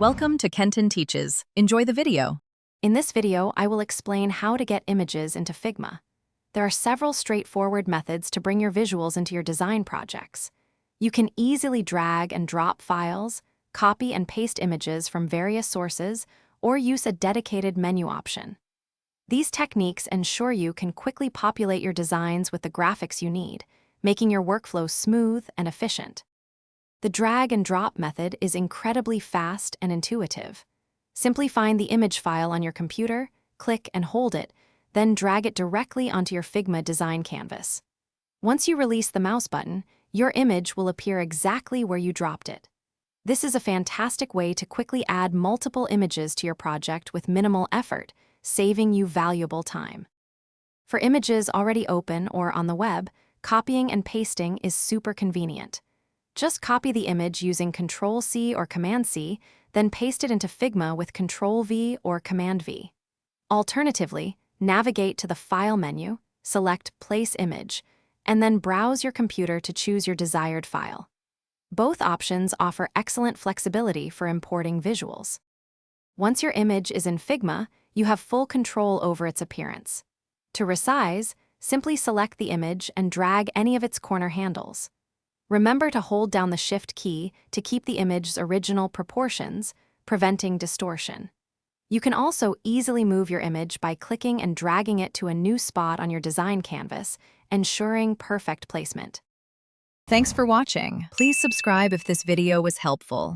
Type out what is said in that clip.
Welcome to Kenton Teaches. Enjoy the video. In this video, I will explain how to get images into Figma. There are several straightforward methods to bring your visuals into your design projects. You can easily drag and drop files, copy and paste images from various sources, or use a dedicated menu option. These techniques ensure you can quickly populate your designs with the graphics you need, making your workflow smooth and efficient. The drag and drop method is incredibly fast and intuitive. Simply find the image file on your computer, click and hold it, then drag it directly onto your Figma design canvas. Once you release the mouse button, your image will appear exactly where you dropped it. This is a fantastic way to quickly add multiple images to your project with minimal effort, saving you valuable time. For images already open or on the web, copying and pasting is super convenient. Just copy the image using Ctrl-C or Command-C, then paste it into Figma with Ctrl-V or Command-V. Alternatively, navigate to the File menu, select Place Image, and then browse your computer to choose your desired file. Both options offer excellent flexibility for importing visuals. Once your image is in Figma, you have full control over its appearance. To resize, simply select the image and drag any of its corner handles. Remember to hold down the Shift key to keep the image's original proportions, preventing distortion. You can also easily move your image by clicking and dragging it to a new spot on your design canvas, ensuring perfect placement. Thanks for watching. Please subscribe if this video was helpful.